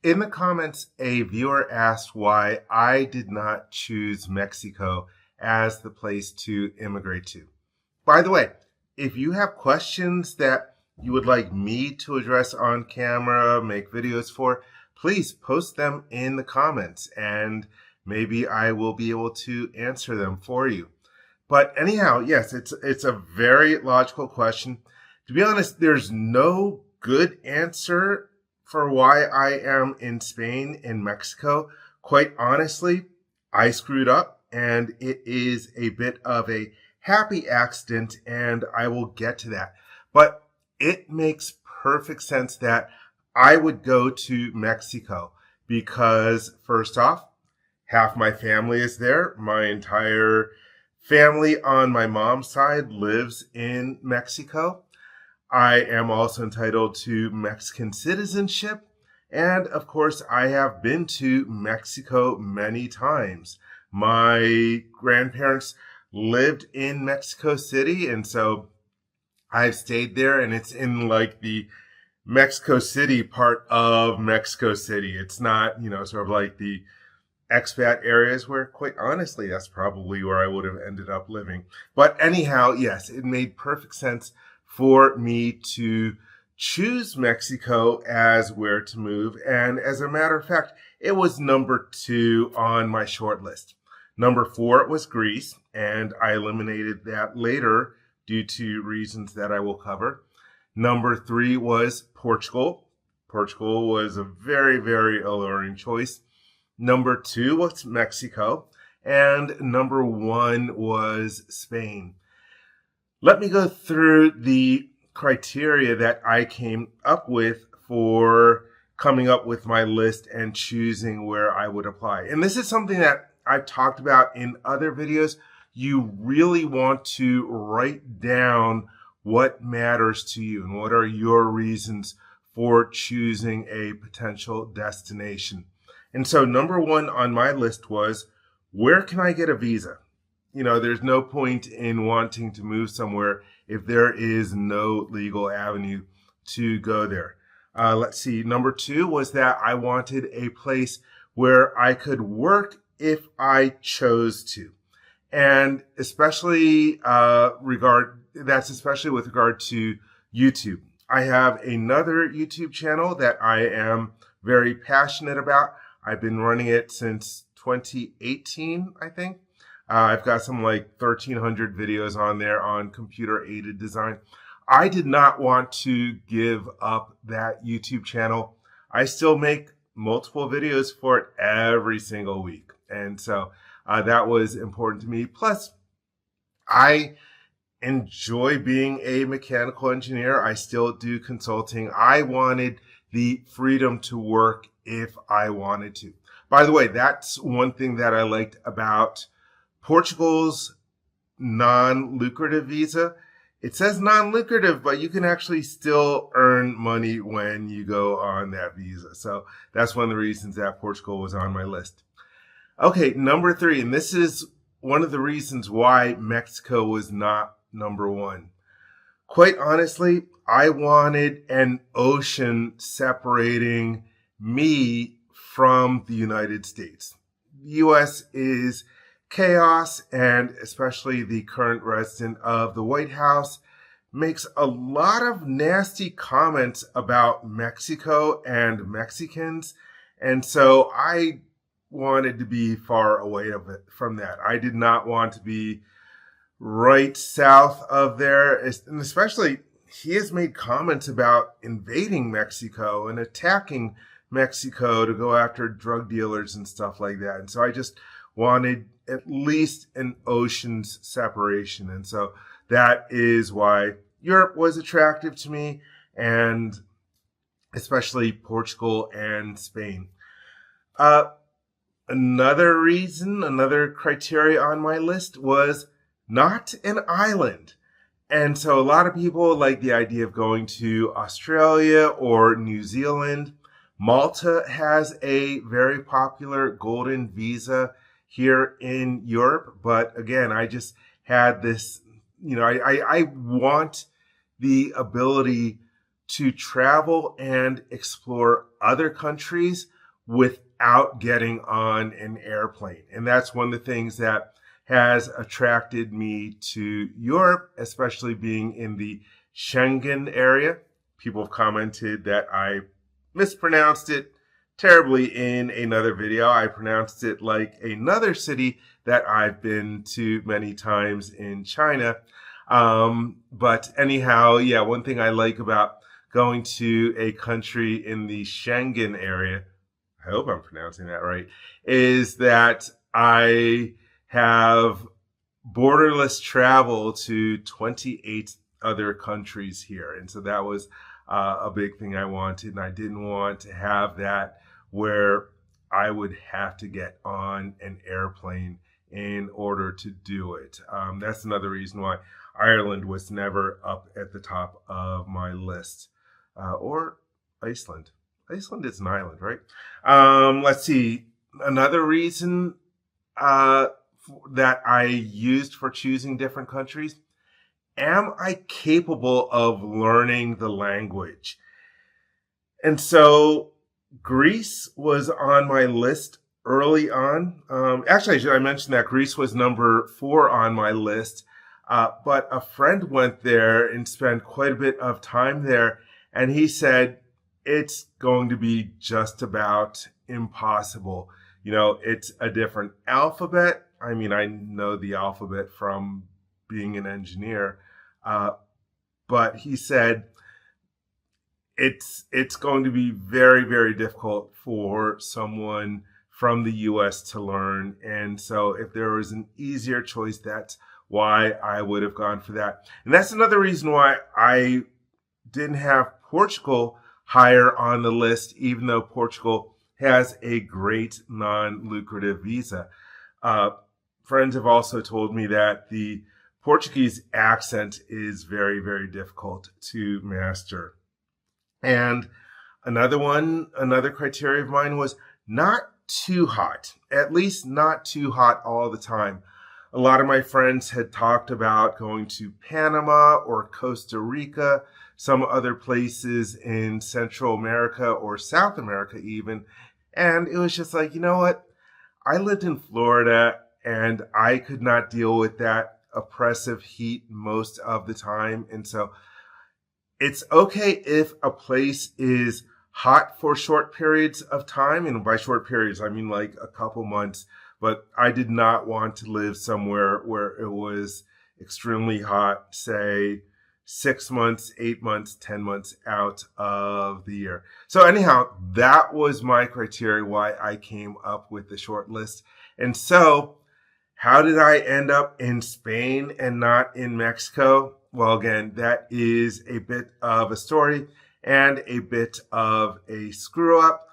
In the comments, a viewer asked why I did not choose Mexico as the place to immigrate to. By the way, if you have questions that you would like me to address on camera, make videos for, please post them in the comments and maybe I will be able to answer them for you. But anyhow, yes, it's a very logical question. To be honest, there's no good answer for why I am in Spain and Mexico. Quite honestly, I screwed up and it is a bit of a happy accident and I will get to that. But it makes perfect sense that I would go to Mexico because first off, half my family is there. My entire family on my mom's side lives in Mexico. I am also entitled to Mexican citizenship. And of course, I have been to Mexico many times. My grandparents lived in Mexico City, and so I've stayed there, and it's in like the Mexico City part of Mexico City. It's not, sort of like the expat areas where, quite honestly, that's probably where I would have ended up living. But anyhow, yes, it made perfect sense for me to choose Mexico as where to move. And as a matter of fact, it was number 2 on my short list. Number 4 was Greece, and I eliminated that later due to reasons that I will cover. Number 3 was Portugal. Portugal was a very, very alluring choice. Number 2 was Mexico, and number 1 was Spain. Let me go through the criteria that I came up with for coming up with my list and choosing where I would apply. And this is something that I've talked about in other videos. You really want to write down what matters to you and what are your reasons for choosing a potential destination. And so number 1 on my list was, where can I get a visa? There's no point in wanting to move somewhere if there is no legal avenue to go there. Let's see. Number 2 was that I wanted a place where I could work if I chose to. And especially especially with regard to YouTube. I have another YouTube channel that I am very passionate about. I've been running it since 2018, I think. I've got some like 1,300 videos on there on computer-aided design. I did not want to give up that YouTube channel. I still make multiple videos for it every single week. And so that was important to me. Plus, I enjoy being a mechanical engineer. I still do consulting. I wanted the freedom to work if I wanted to. By the way, that's one thing that I liked about Portugal's non-lucrative visa. It says non-lucrative, but you can actually still earn money when you go on that visa. So that's one of the reasons that Portugal was on my list. Okay, number 3, and this is one of the reasons why Mexico was not number 1. Quite honestly, I wanted an ocean separating me from the United States. The U.S. is chaos, and especially the current resident of the White House makes a lot of nasty comments about Mexico and Mexicans. And so I wanted to be far away from that. I did not want to be right south of there. And especially, he has made comments about invading Mexico and attacking Mexico to go after drug dealers and stuff like that. And so I just wanted at least an ocean's separation. And so that is why Europe was attractive to me, and especially Portugal and Spain. Another reason, another criteria on my list was not an island. And so a lot of people like the idea of going to Australia or New Zealand. Malta has a very popular golden visa here in Europe. But again, I just had this, I want the ability to travel and explore other countries without getting on an airplane. And that's one of the things that has attracted me to Europe, especially being in the Schengen area. People have commented that I mispronounced it terribly in another video. I pronounced it like another city that I've been to many times in China. But anyhow, yeah, one thing I like about going to a country in the Schengen area, I hope I'm pronouncing that right, is that I have borderless travel to 28 other countries here. And so that was a big thing I wanted. And I didn't want to have that where I would have to get on an airplane in order to do it. That's another reason why Ireland was never up at the top of my list. Or Iceland. Iceland is an island, right? Let's see. Another reason that I used for choosing different countries. Am I capable of learning the language? And so Greece was on my list early on. Actually, I mentioned that Greece was number 4 on my list. But a friend went there and spent quite a bit of time there. And he said, it's going to be just about impossible. You know, it's a different alphabet. I mean, I know the alphabet from being an engineer. But he said, it's going to be very, very difficult for someone from the US to learn. And so if there was an easier choice, that's why I would have gone for that. And that's another reason why I didn't have Portugal higher on the list, even though Portugal has a great non-lucrative visa. Friends have also told me that the Portuguese accent is very, very difficult to master. And another criteria of mine was not too hot, at least not too hot all the time. A lot of my friends had talked about going to Panama or Costa Rica, some other places in Central America or South America even. And it was just like, you know what? I lived in Florida and I could not deal with that oppressive heat most of the time. And so it's okay if a place is hot for short periods of time. And by short periods, I mean like a couple months. But I did not want to live somewhere where it was extremely hot, say 6 months, 8 months, 10 months out of the year. So anyhow, that was my criteria why I came up with the short list. And so how did I end up in Spain and not in Mexico? Well, again, that is a bit of a story and a bit of a screw up.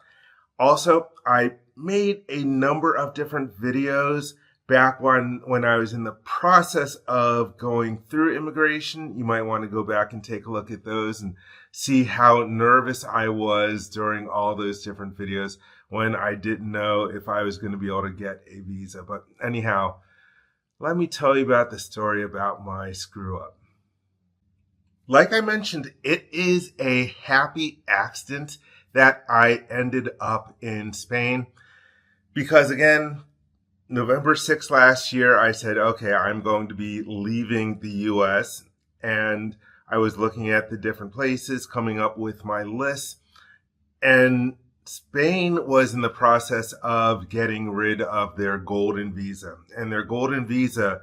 Also, I made a number of different videos back when I was in the process of going through immigration. You might want to go back and take a look at those and see how nervous I was during all those different videos when I didn't know if I was going to be able to get a visa. But anyhow, let me tell you about the story about my screw up. Like I mentioned, it is a happy accident that I ended up in Spain because, again, November 6th last year, I said, okay, I'm going to be leaving the U.S. And I was looking at the different places, coming up with my list. And Spain was in the process of getting rid of their golden visa. And their golden visa,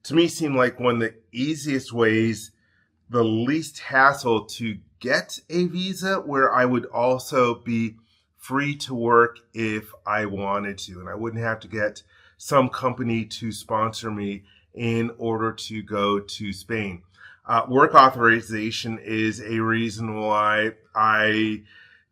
to me, seemed like one of the easiest ways, the least hassle to get a visa where I would also be free to work if I wanted to. And I wouldn't have to get some company to sponsor me in order to go to Spain. Work authorization is a reason why I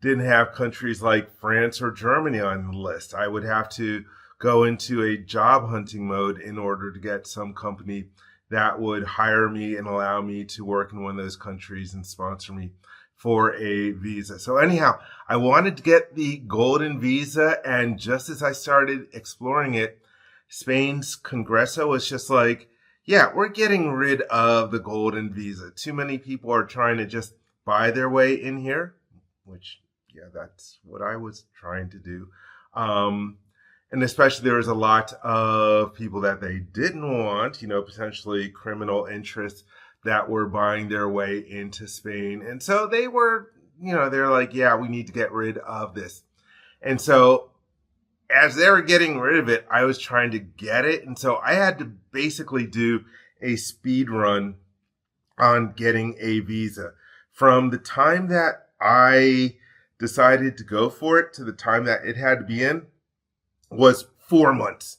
didn't have countries like France or Germany on the list. I would have to go into a job hunting mode in order to get some company that would hire me and allow me to work in one of those countries and sponsor me for a visa. So anyhow, I wanted to get the golden visa, and just as I started exploring it, Spain's Congreso was just like, yeah, we're getting rid of the golden visa. Too many people are trying to just buy their way in here, which, yeah, that's what I was trying to do. Um, and especially there was a lot of people that they didn't want, potentially criminal interests that were buying their way into Spain. And so they were, they're like, yeah, we need to get rid of this. And so as they were getting rid of it, I was trying to get it. And so I had to basically do a speed run on getting a visa. From the time that I decided to go for it to the time that it had to be in was 4 months.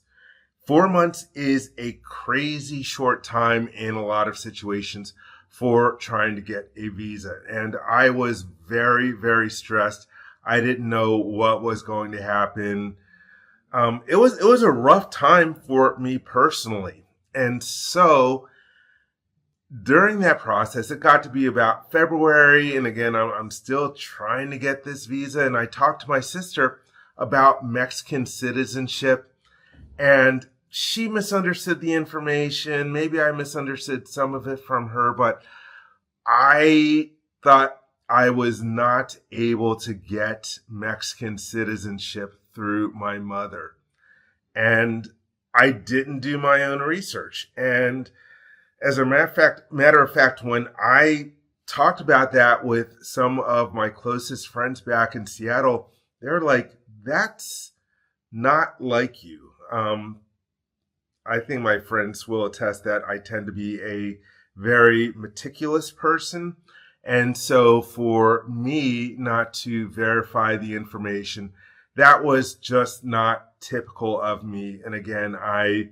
4 months is a crazy short time in a lot of situations for trying to get a visa. And I was very, very stressed. I didn't know what was going to happen. It was a rough time for me personally. And so during that process, it got to be about February. And again, I'm still trying to get this visa. And I talked to my sister about Mexican citizenship, and she misunderstood the information. Maybe I misunderstood some of it from her, but I thought I was not able to get Mexican citizenship through my mother. And I didn't do my own research. And as a matter of fact, when I talked about that with some of my closest friends back in Seattle, they're like, that's not like you. I think my friends will attest that I tend to be a very meticulous person. And so for me not to verify the information, that was just not typical of me. And again, I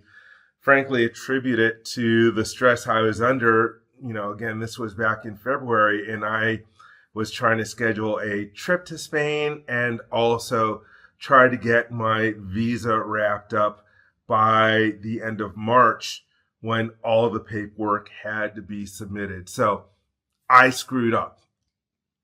frankly attribute it to the stress I was under. Again, this was back in February, and I was trying to schedule a trip to Spain and also try to get my visa wrapped up by the end of March when all the paperwork had to be submitted. So I screwed up.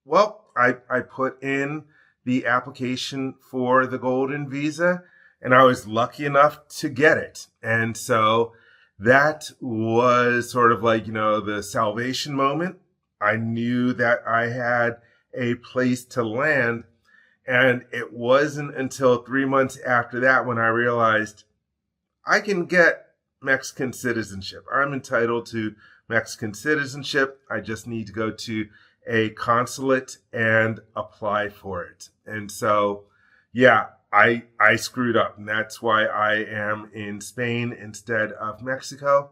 Well, I put in the application for the golden visa, and I was lucky enough to get it. And so that was sort of like, the salvation moment. I knew that I had a place to land. And it wasn't until 3 months after that when I realized I can get Mexican citizenship. I'm entitled to Mexican citizenship. I just need to go to a consulate and apply for it. And so, yeah, I screwed up, and that's why I am in Spain instead of Mexico.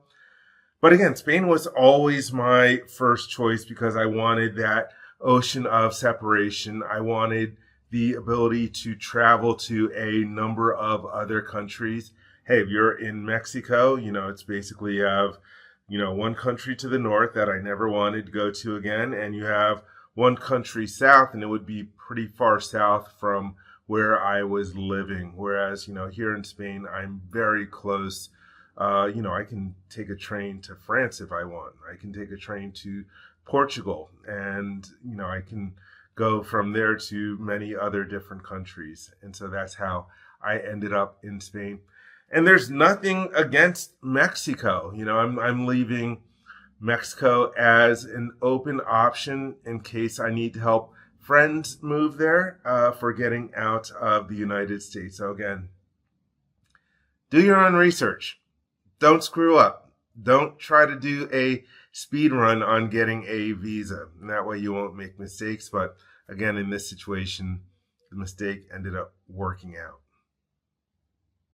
But again, Spain was always my first choice because I wanted that ocean of separation. I wanted the ability to travel to a number of other countries. Hey, if you're in Mexico, it's basically you have, one country to the north that I never wanted to go to again, and you have one country south, and it would be pretty far south from where I was living. Whereas, here in Spain, I'm very close. I can take a train to France if I want. I can take a train to Portugal, and, I can go from there to many other different countries. And so that's how I ended up in Spain. And there's nothing against Mexico. I'm leaving Mexico as an open option in case I need to help friends move there for getting out of the United States. So again, do your own research. Don't screw up. Don't try to do a speed run on getting a visa. And that way you won't make mistakes. But again, in this situation, the mistake ended up working out.